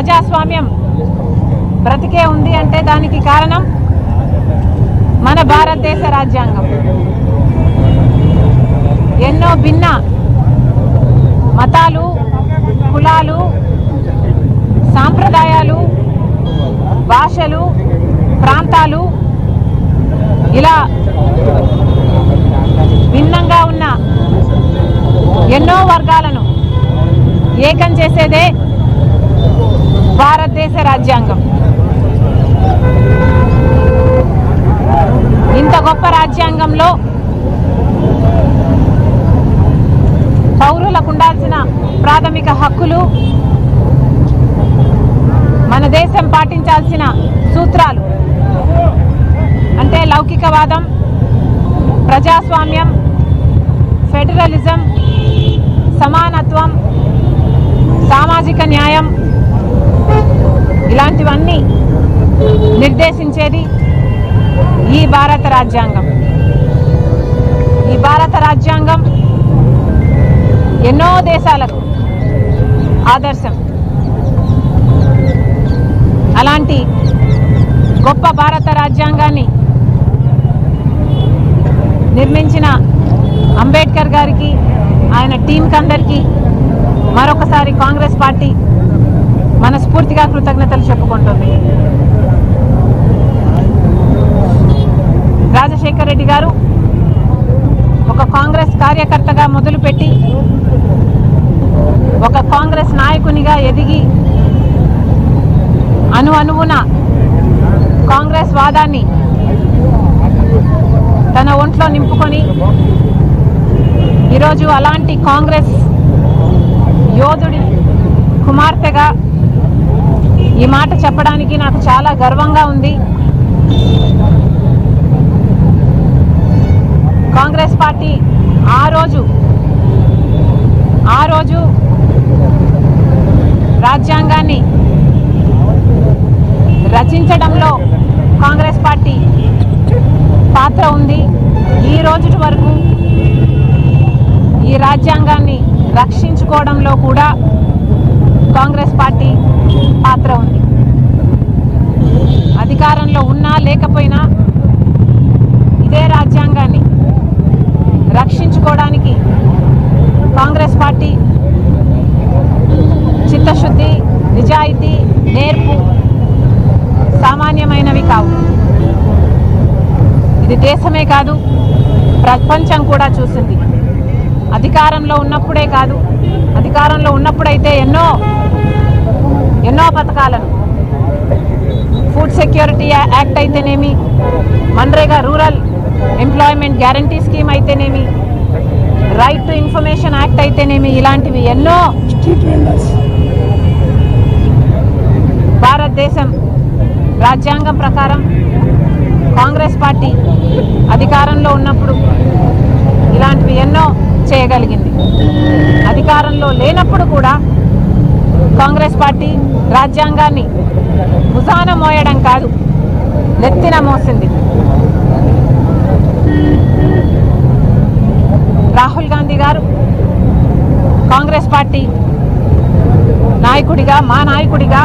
ప్రజాస్వామ్యం బ్రతికే ఉంది అంటే దానికి కారణం మన భారతదేశ రాజ్యాంగం. ఎన్నో భిన్న మతాలు, కులాలు, సాంప్రదాయాలు, భాషలు, ప్రాంతాలు ఇలా భిన్నంగా ఉన్న ఎన్నో వర్గాలను ఏకం చేసేదే భారతదేశ రాజ్యాంగం. ఇంత గొప్ప రాజ్యాంగంలో పౌరులకు ఉండాల్సిన ప్రాథమిక హక్కులు, మన దేశం పాటించాల్సిన సూత్రాలు అంటే లౌకికవాదం, ప్రజాస్వామ్యం, ఫెడరలిజం, సమానత్వం, సామాజిక న్యాయం ఇలాంటివన్నీ నిర్దేశించేది ఈ భారత రాజ్యాంగం. ఈ భారత రాజ్యాంగం ఎన్నో దేశాలకు ఆదర్శం. అలాంటి గొప్ప భారత రాజ్యాంగాన్ని నిర్మించిన అంబేద్కర్ గారికి, ఆయన టీంకి అందరికీ మరొకసారి కాంగ్రెస్ పార్టీ మనస్ఫూర్తిగా కృతజ్ఞతలు చెప్పుకుంటుంది. రాజశేఖర్ రెడ్డి గారు ఒక కాంగ్రెస్ కార్యకర్తగా మొదలుపెట్టి ఒక కాంగ్రెస్ నాయకునిగా ఎదిగి అణువున కాంగ్రెస్ వాదాన్ని తన ఒంట్లో నింపుకొని ఈరోజు అలాంటి కాంగ్రెస్ యోధుడి కుమార్తెగా ఈ మాట చెప్పడానికి నాకు చాలా గర్వంగా ఉంది. కాంగ్రెస్ పార్టీ ఆ రోజు రాజ్యాంగాన్ని రచించడంలో కాంగ్రెస్ పార్టీ పాత్ర ఉంది. ఈ రోజు వరకు ఈ రాజ్యాంగాన్ని రక్షించుకోవడంలో కూడా కాంగ్రెస్ పార్టీ పాత్ర ఉంది. అధికారంలో ఉన్నా లేకపోయినా ఇదే రాజ్యాంగాన్ని రక్షించుకోవడానికి కాంగ్రెస్ పార్టీ చిత్తశుద్ధి, నిజాయితీ, నేర్పు సామాన్యమైనవి కావు. ఇది దేశమే కాదు, ప్రపంచం కూడా చూసింది. అధికారంలో ఉన్నప్పుడే కాదు, అధికారంలో ఉన్నప్పుడైతే ఎన్నో పథకాలను, ఫుడ్ సెక్యూరిటీ యాక్ట్ అయితేనేమి, MNREGA rural employment guarantee scheme అయితేనేమి, రైట్ టు ఇన్ఫర్మేషన్ యాక్ట్ అయితేనేమి, ఇలాంటివి ఎన్నో భారతదేశం రాజ్యాంగం ప్రకారం కాంగ్రెస్ పార్టీ అధికారంలో ఉన్నప్పుడు ఇలాంటివి ఎన్నో చేయగలిగింది. అధికారంలో లేనప్పుడు కూడా కాంగ్రెస్ పార్టీ రాజ్యాంగాన్ని భుజాన మోయడం కాదు, నెత్తిన మోసింది. రాహుల్ గాంధీ గారు కాంగ్రెస్ పార్టీ నాయకుడిగా, మా నాయకుడిగా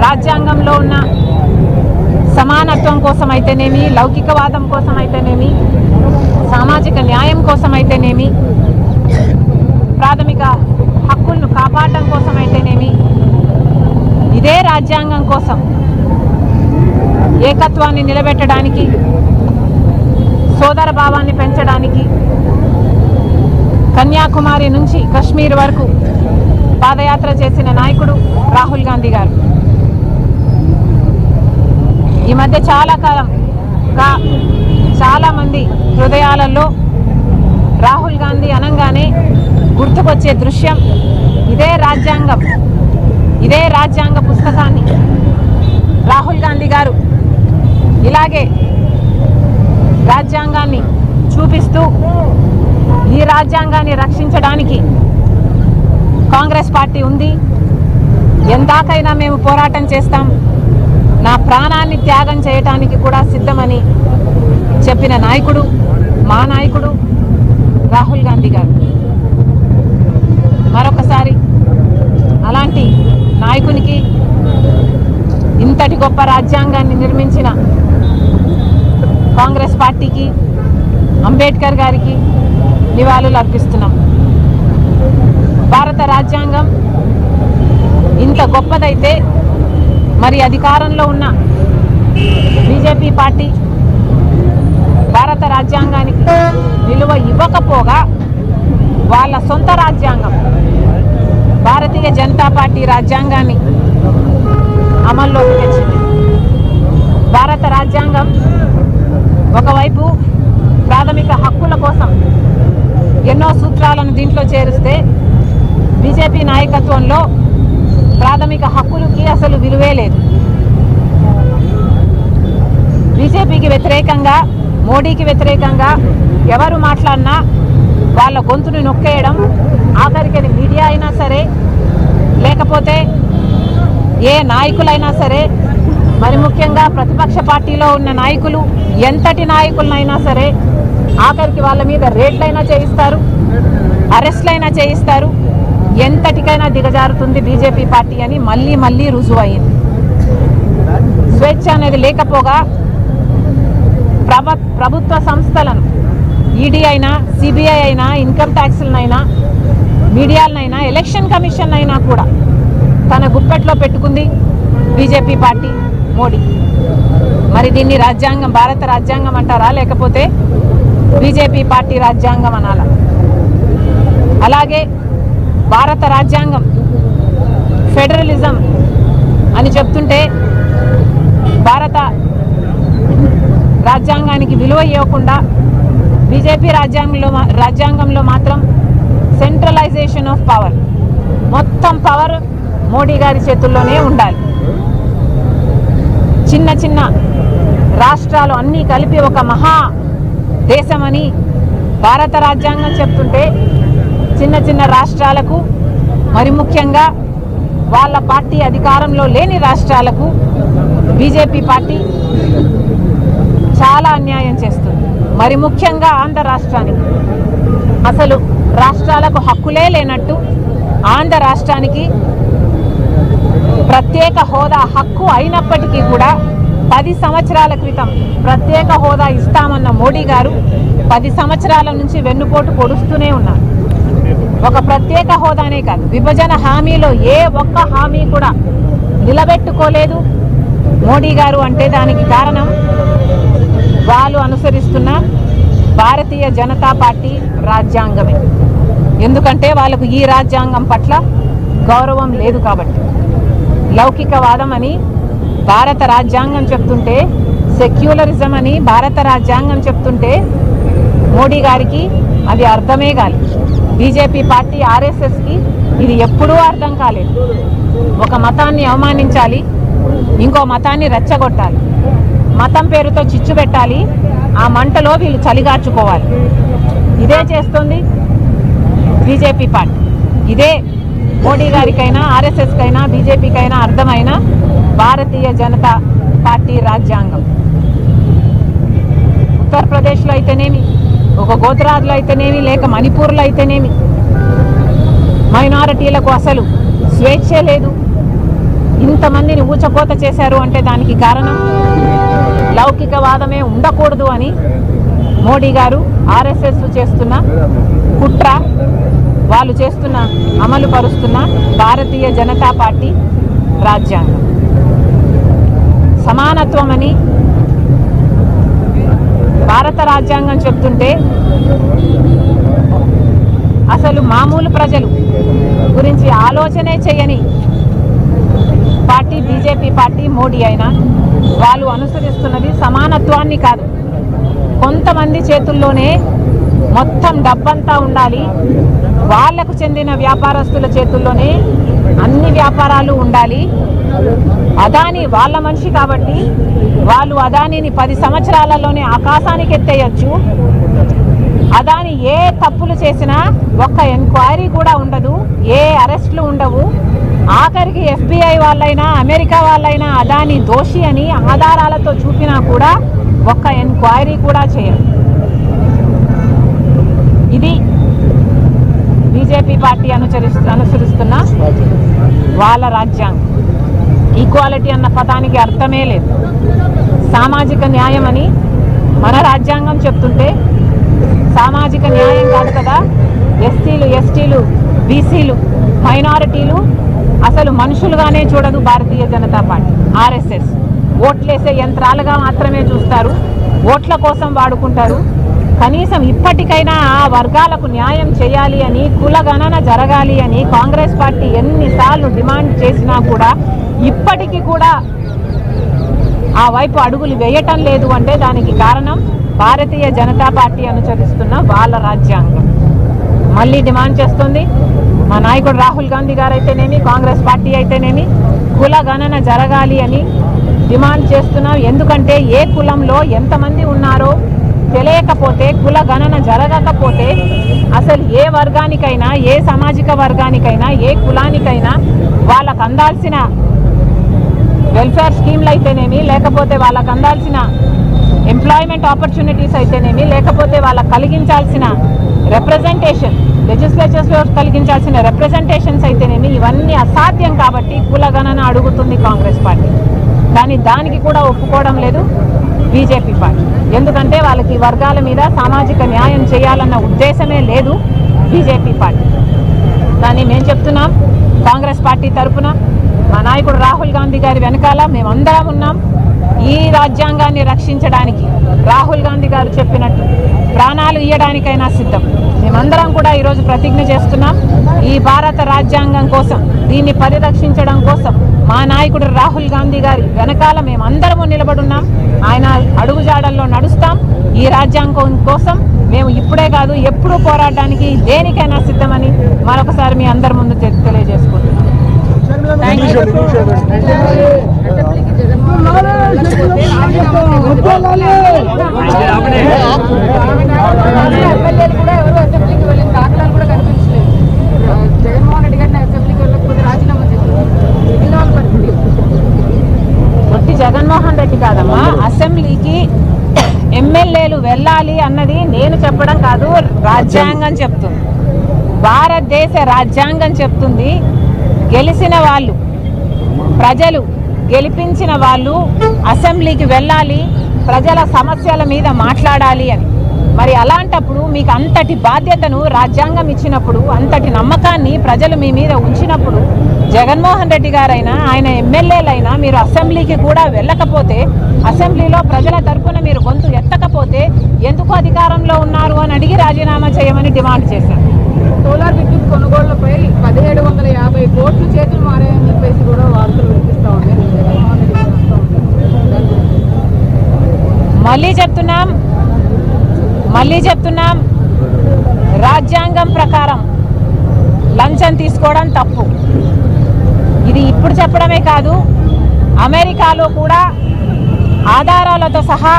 రాజ్యాంగంలో ఉన్న సమానత్వం కోసం అయితేనేమి, లౌకికవాదం కోసం అయితేనేమి, సామాజిక న్యాయం కోసం అయితేనేమి, ప్రాథమిక హక్కులను కాపాడడం కోసం అయితేనేమి, ఇదే రాజ్యాంగం కోసం ఏకత్వాన్ని నిలబెట్టడానికి, సోదర భావాన్ని పెంచడానికి కన్యాకుమారి నుంచి కశ్మీర్ వరకు పాదయాత్ర చేసిన నాయకుడు రాహుల్ గాంధీ గారు. ఈ మధ్య చాలా కాలంగా చాలామంది హృదయాలలో రాహుల్ గాంధీ అనగానే గుర్తుకొచ్చే దృశ్యం ఇదే రాజ్యాంగం, ఇదే రాజ్యాంగ పుస్తకాన్ని రాహుల్ గాంధీ గారు ఇలాగే రాజ్యాంగాన్ని చూపిస్తూ ఈ రాజ్యాంగాన్ని రక్షించడానికి కాంగ్రెస్ పార్టీ ఉంది, ఎందాకైనా మేము పోరాటం చేస్తాం, నా ప్రాణాన్ని త్యాగం చేయడానికి కూడా సిద్ధమని చెప్పిన నాయకుడు మా నాయకుడు రాహుల్ గాంధీ గారు. మరొకసారి అలాంటి నాయకునికి, ఇంతటి గొప్ప రాజ్యాంగాన్ని నిర్మించిన కాంగ్రెస్ పార్టీకి, అంబేద్కర్ గారికి నివాళులు అర్పిస్తున్నాం. భారత రాజ్యాంగం ఇంత గొప్పదైతే మరి అధికారంలో ఉన్న బీజేపీ పార్టీ భారత రాజ్యాంగానికి విలువ ఇవ్వకపోగా వాళ్ళ సొంత రాజ్యాంగం భారతీయ జనతా పార్టీ రాజ్యాంగాన్ని అమల్లోకి తెచ్చింది. భారత రాజ్యాంగం ఒకవైపు ప్రాథమిక హక్కుల కోసం ఎన్నో సూత్రాలను దీంట్లో చేరిస్తే బీజేపీ నాయకత్వంలో ప్రాథమిక హక్కులకి అసలు విలువే లేదు. బీజేపీకి వ్యతిరేకంగా, మోడీకి వ్యతిరేకంగా ఎవరు మాట్లాడినా వాళ్ళ గొంతును నొక్కేయడం, ఆఖరికి అది మీడియా అయినా సరే, లేకపోతే ఏ నాయకులైనా సరే, మరి ముఖ్యంగా ప్రతిపక్ష పార్టీలో ఉన్న నాయకులు, ఎంతటి నాయకులనైనా సరే ఆఖరికి వాళ్ళ మీద రేట్లైనా చేయిస్తారు, అరెస్ట్లైనా చేయిస్తారు, ఎంతటికైనా దిగజారుతుంది బీజేపీ పార్టీ అని మళ్ళీ మళ్ళీ రుజువు అయింది. స్వేచ్ఛ అనేది లేకపోగా ప్రభుత్వ సంస్థలను, ఈడీ అయినా, సిబిఐ అయినా, ఇన్కమ్ ట్యాక్స్లనైనా, మీడియాలనైనా, ఎలక్షన్ కమిషన్ అయినా కూడా తన గుప్పెట్లో పెట్టుకుంది బీజేపీ పార్టీ, మోడీ. మరి దీన్ని రాజ్యాంగం, భారత రాజ్యాంగం అంటారా, లేకపోతే బీజేపీ పార్టీ రాజ్యాంగం అనాలా? అలాగే భారత రాజ్యాంగం ఫెడరలిజం అని చెప్తుంటే భారత రాజ్యాంగానికి విలువ ఇవ్వకుండా బీజేపీ రాజ్యాంగంలో మాత్రం సెంట్రలైజేషన్ ఆఫ్ పవర్, మొత్తం పవర్ మోడీ గారి చేతుల్లోనే ఉండాలి. చిన్న చిన్న రాష్ట్రాలు అన్నీ కలిపి ఒక మహా దేశమని భారత రాజ్యాంగం చెప్తుంటే చిన్న చిన్న రాష్ట్రాలకు, మరి ముఖ్యంగా వాళ్ళ పార్టీ అధికారంలో లేని రాష్ట్రాలకు బీజేపీ పార్టీ చాలా అన్యాయం చేస్తుంది. మరి ముఖ్యంగా ఆంధ్ర రాష్ట్రానికి అసలు రాష్ట్రాలకు హక్కులే లేనట్టు ఆంధ్ర రాష్ట్రానికి ప్రత్యేక హోదా హక్కు అయినప్పటికీ కూడా 10 సంవత్సరాల క్రితం ప్రత్యేక హోదా ఇస్తామన్న మోడీ గారు 10 సంవత్సరాల నుంచి వెన్నుపోటు పొడుస్తూనే ఉన్నారు. ఒక ప్రత్యేక హోదానే కాదు, విభజన హామీలో ఏ ఒక్క హామీ కూడా నిలబెట్టుకోలేదు మోడీ గారు. అంటే దానికి కారణం వాళ్ళు అనుసరిస్తున్న భారతీయ జనతా పార్టీ రాజ్యాంగమే. ఎందుకంటే వాళ్ళకు ఈ రాజ్యాంగం పట్ల గౌరవం లేదు కాబట్టి. లౌకికవాదం అని భారత రాజ్యాంగం చెప్తుంటే, సెక్యులరిజం అని భారత రాజ్యాంగం చెప్తుంటే మోడీ గారికి అది అర్థమే కాలేదు. బీజేపీ పార్టీ, ఆర్ఎస్ఎస్కి ఇది ఎప్పుడూ అర్థం కాలేదు. ఒక మతాన్ని అవమానించాలి, ఇంకో మతాన్ని రెచ్చగొట్టాలి, మతం పేరుతో చిచ్చు పెట్టాలి, ఆ మంటలో వీళ్ళు చలిగార్చుకోవాలి. ఇదే చేస్తుంది బీజేపీ పార్టీ. ఇదే మోడీ గారికైనా, ఆర్ఎస్ఎస్కైనా, బీజేపీకైనా అర్థమైన భారతీయ జనతా పార్టీ రాజ్యాంగం. ఉత్తరప్రదేశ్లో అయితేనేమి, ఒక గుజరాత్లో అయితేనేమి, లేక మణిపూర్లో అయితేనేమి మైనారిటీలకు అసలు స్వేచ్ఛే లేదు. ఇంతమందిని ఊచకోత చేశారు అంటే దానికి కారణం లౌకికవాదమే ఉండకూడదు అని మోడీ గారు, ఆర్ఎస్ఎస్ చేస్తున్న కుట్ర, వాళ్ళు చేస్తున్న, అమలు పరుస్తున్న భారతీయ జనతా పార్టీ రాజ్యాంగం. సమానత్వం అని భారత రాజ్యాంగం చెప్తుంటే అసలు మామూలు ప్రజలు గురించి ఆలోచనే చేయని పార్టీ బీజేపీ పార్టీ, మోడీ అయినా వాళ్ళు అనుసరిస్తున్నది సమానత్వాన్ని కాదు, కొంతమంది చేతుల్లోనే మొత్తం డబ్బంతా ఉండాలి, వాళ్లకు చెందిన వ్యాపారస్తుల చేతుల్లోనే అన్ని వ్యాపారాలు ఉండాలి. అదాని వాళ్ళ మనిషి కాబట్టి వాళ్ళు అదానిని 10 సంవత్సరాలలోనే ఆకాశానికి ఎత్తేయచ్చు. అదాని ఏ తప్పులు చేసినా ఒక్క ఎంక్వైరీ కూడా ఉండదు, ఏ అరెస్టులు ఉండవు. ఆఖరికి FBI వాళ్ళైనా, అమెరికా వాళ్ళైనా అదాని దోషి అని ఆధారాలతో చూపినా కూడా ఒక్క ఎంక్వైరీ కూడా చేయరు. ఇది బీజేపీ పార్టీ అనుసరిస్తున్న వాళ్ళ రాజ్యాంగం. ఈక్వాలిటీ అన్న పదానికి అర్థమే లేదు. సామాజిక న్యాయం అని మన రాజ్యాంగం చెప్తుంటే సామాజిక న్యాయం కాదు కదా, ఎస్సీలు, ఎస్టీలు, బీసీలు, మైనారిటీలు అసలు మనుషులుగానే చూడదు భారతీయ జనతా పార్టీ, ఆర్ఎస్ఎస్. ఓట్లేసే యంత్రాలుగా మాత్రమే చూస్తారు, ఓట్ల కోసం వాడుకుంటారు. కనీసం ఇప్పటికైనా ఆ వర్గాలకు న్యాయం చేయాలి అని, కులగణన జరగాలి అని కాంగ్రెస్ పార్టీ ఎన్నిసార్లు డిమాండ్ చేసినా కూడా ఇప్పటికీ కూడా ఆ వైపు అడుగులు వేయటం లేదు. అంటే దానికి కారణం భారతీయ జనతా పార్టీ అనుసరిస్తున్న వాళ్ళ రాజ్యాంగం. మళ్ళీ డిమాండ్ చేస్తుంది మా నాయకుడు రాహుల్ గాంధీ గారు అయితేనేమి, కాంగ్రెస్ పార్టీ అయితేనేమి, కుల గణన జరగాలి అని డిమాండ్ చేస్తున్నాం. ఎందుకంటే ఏ కులంలో ఎంతమంది ఉన్నారో తెలియకపోతే, కుల గణన జరగకపోతే అసలు ఏ వర్గానికైనా, ఏ సామాజిక వర్గానికైనా, ఏ కులానికైనా వాళ్ళకు అందాల్సిన వెల్ఫేర్ స్కీమ్లు అయితేనేమి, లేకపోతే వాళ్ళకు అందాల్సిన ఎంప్లాయ్మెంట్ ఆపర్చునిటీస్ అయితేనేమి, లేకపోతే వాళ్ళకు కలిగించాల్సిన రిప్రజెంటేషన్, లెజిస్లేచర్స్లో కలిగించాల్సిన రిప్రజెంటేషన్స్ అయితేనేమి, ఇవన్నీ అసాధ్యం. కాబట్టి కులగణన అడుగుతుంది కాంగ్రెస్ పార్టీ. కానీ దానికి కూడా ఒప్పుకోవడం లేదు బీజేపీ పార్టీ. ఎందుకంటే వాళ్ళకి వర్గాల మీద సామాజిక న్యాయం చేయాలన్న ఉద్దేశమే లేదు బీజేపీ పార్టీ. కానీ మేము చెప్తున్నాం కాంగ్రెస్ పార్టీ తరఫున మా నాయకుడు రాహుల్ గాంధీ గారి వెనకాల మేమందరం ఉన్నాం. ఈ రాజ్యాంగాన్ని రక్షించడానికి రాహుల్ గాంధీ గారు చెప్పినట్టు ప్రాణాలు ఇయ్యడానికైనా సిద్ధం. మేమందరం కూడా ఈరోజు ప్రతిజ్ఞ చేస్తున్నాం. ఈ భారత రాజ్యాంగం కోసం, దీన్ని పరిరక్షించడం కోసం మా నాయకుడు రాహుల్ గాంధీ గారి వెనకాల మేమందరము నిలబడున్నాం. ఆయన అడుగుజాడల్లో నడుస్తాం. ఈ రాజ్యాంగం కోసం మేము ఇప్పుడే కాదు ఎప్పుడూ పోరాడడానికి దేనికైనా సిద్ధమని మరొకసారి మీ అందరి ముందు తెలియజేసుకుంటున్నాం. జగన్మోహన్ రెడ్డి కాదమ్మా, అసెంబ్లీకి ఎమ్మెల్యేలు వెళ్ళాలి అన్నది నేను చెప్పడం కాదు, రాజ్యాంగం చెప్తుంది. భారతదేశ రాజ్యాంగం చెప్తుంది. గెలిచిన వాళ్ళు, ప్రజలు గెలిపించిన వాళ్ళు అసెంబ్లీకి వెళ్ళాలి, ప్రజల సమస్యల మీద మాట్లాడాలి అని. మరి అలాంటప్పుడు మీకు అంతటి బాధ్యతను రాజ్యాంగం ఇచ్చినప్పుడు, అంతటి నమ్మకాన్ని ప్రజలు మీ మీద ఉంచినప్పుడు, జగన్మోహన్ రెడ్డి గారైనా ఆయన ఎమ్మెల్యేలైనా మీరు అసెంబ్లీకి కూడా వెళ్ళకపోతే, అసెంబ్లీలో ప్రజల తరఫున మీరు గొంతు ఎత్తకపోతే ఎందుకు అధికారంలో ఉన్నారు అని అడిగి రాజీనామా చేయమని డిమాండ్ చేశారు. సోలార్ విద్యుత్ కొనుగోళ్లపై 1750 కోట్లు చేతులు మారాయని చెప్పేసి కూడా వార్తలు వినిపిస్తా ఉన్నాయి. మళ్ళీ చెప్తున్నాం రాజ్యాంగం ప్రకారం లంచం తీసుకోవడం తప్పు. ఇది ఇప్పుడు చెప్పడమే కాదు, అమెరికాలో కూడా ఆధారాలతో సహా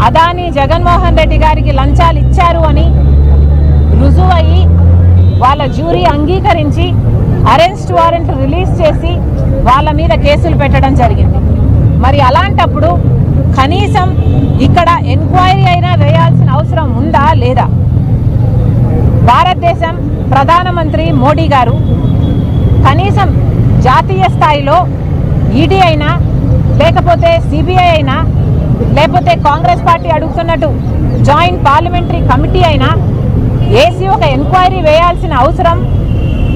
అదానీ జగన్మోహన్ రెడ్డి గారికి లంచాలు ఇచ్చారు అని రుజువయ్యి వాళ్ళ జ్యూరీ అంగీకరించి అరెస్ట్ వారెంట్ రిలీజ్ చేసి వాళ్ళ మీద కేసులు పెట్టడం జరిగింది. మరి అలాంటప్పుడు కనీసం ఇక్కడ ఎంక్వైరీ అయినా వేయాల్సిన అవసరం ఉందా లేదా? భారతదేశం ప్రధానమంత్రి మోడీ గారు కనీసం జాతీయ స్థాయిలో ఈడీ అయినా, లేకపోతే సిబిఐ అయినా, లేకపోతే కాంగ్రెస్ పార్టీ అడుగుతున్నట్టు జాయింట్ పార్లమెంటరీ కమిటీ అయినా వేసి ఒక ఎంక్వైరీ వేయాల్సిన అవసరం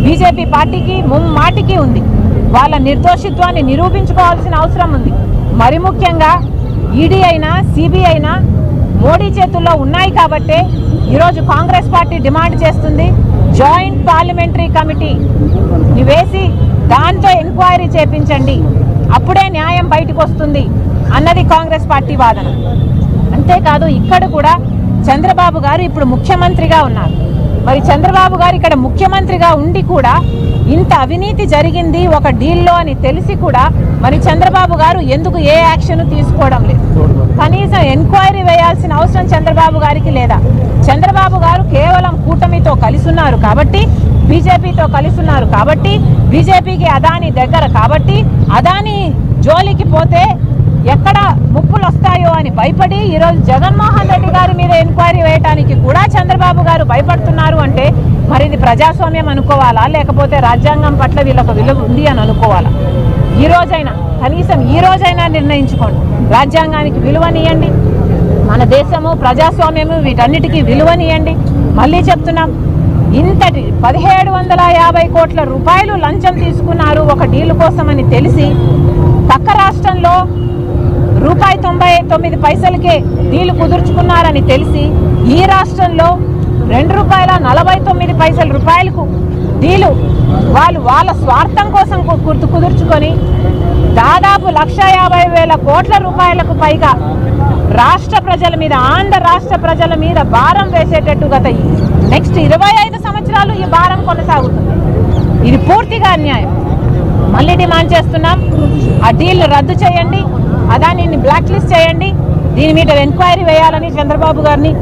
బీజేపీ పార్టీకి ముమ్మాటికి ఉంది. వాళ్ళ నిర్దోషిత్వాన్ని నిరూపించుకోవాల్సిన అవసరం ఉంది. మరి ముఖ్యంగా ఈడీ అయినా, సిబిఐ అయినా మోడీ చేతుల్లో ఉన్నాయి కాబట్టే ఈరోజు కాంగ్రెస్ పార్టీ డిమాండ్ చేస్తుంది జాయింట్ పార్లమెంటరీ కమిటీ వేసి దాంతో ఎంక్వైరీ చేపించండి, అప్పుడే న్యాయం బయటకు వస్తుంది అన్నది కాంగ్రెస్ పార్టీ వాదన. అంతేకాదు ఇక్కడ కూడా చంద్రబాబు గారు ఇప్పుడు ముఖ్యమంత్రిగా ఉన్నారు. మరి చంద్రబాబు గారు ఇక్కడ ముఖ్యమంత్రిగా ఉండి కూడా ఇంత అవినీతి జరిగింది ఒక డీల్లో అని తెలిసి కూడా మరి చంద్రబాబు గారు ఎందుకు ఏ యాక్షన్ తీసుకోవడం లేదు? కనీసం ఎంక్వైరీ వేయాల్సిన అవసరం చంద్రబాబు గారికి లేదా? చంద్రబాబు గారు కేవలం కూటమితో కలిసి ఉన్నారు కాబట్టి, బీజేపీతో కలిసి ఉన్నారు కాబట్టి, బీజేపీకి అదానీ దగ్గర కాబట్టి, అదానీ జోలికి పోతే ఎక్కడ ముప్పులు వస్తాయో అని భయపడి ఈరోజు జగన్మోహన్ రెడ్డి గారి మీద ఎంక్వైరీ వేయడానికి కూడా చంద్రబాబు గారు భయపడుతున్నారు అంటే మరి ఇది ప్రజాస్వామ్యం అనుకోవాలా, లేకపోతే రాజ్యాంగం పట్ల వీళ్ళకు విలువ ఉంది అని అనుకోవాలా? ఈ రోజైనా కనీసం ఈ రోజైనా నిర్ణయించుకోండి, రాజ్యాంగానికి విలువనియండి, మన దేశము ప్రజాస్వామ్యము వీటన్నిటికీ విలువనియండి. మళ్ళీ చెప్తున్నాం, ఇంతటి 1750 కోట్ల రూపాయలు లంచం తీసుకున్నారు ఒక డీల్ కోసమని తెలిసి, పక్క రాష్ట్రంలో ₹99 డీలు కుదుర్చుకున్నారని తెలిసి, ఈ రాష్ట్రంలో ₹2.49 డీలు వాళ్ళ స్వార్థం కోసం కుదుర్చుకొని దాదాపు 1,50,000 కోట్ల రూపాయలకు పైగా రాష్ట్ర ప్రజల మీద, ఆంధ్ర రాష్ట్ర ప్రజల మీద భారం వేసేటట్టు గత నెక్స్ట్ 25 సంవత్సరాలు ఈ భారం కొనసాగుతుంది. ఇది పూర్తిగా అన్యాయం. మళ్ళీ డిమాండ్ చేస్తున్నాం, ఆ డీల్ రద్దు చేయండి, అదానిని బ్లాక్ లిస్ట్ చేయండి, దీని మీద ఎంక్వైరీ వేయాలని చంద్రబాబు గారిని,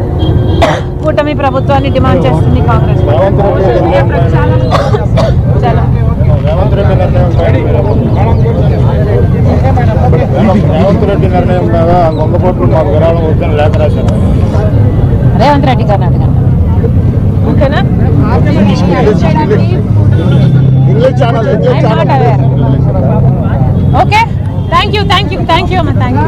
కూటమి ప్రభుత్వాన్ని డిమాండ్ చేస్తుంది కాంగ్రెస్. రేవంత్ రెడ్డి గారిని అడగండి, ఓకేనా? ఓకే, థ్యాంక్ యూ అమ్మా, థ్యాంక్ యూ.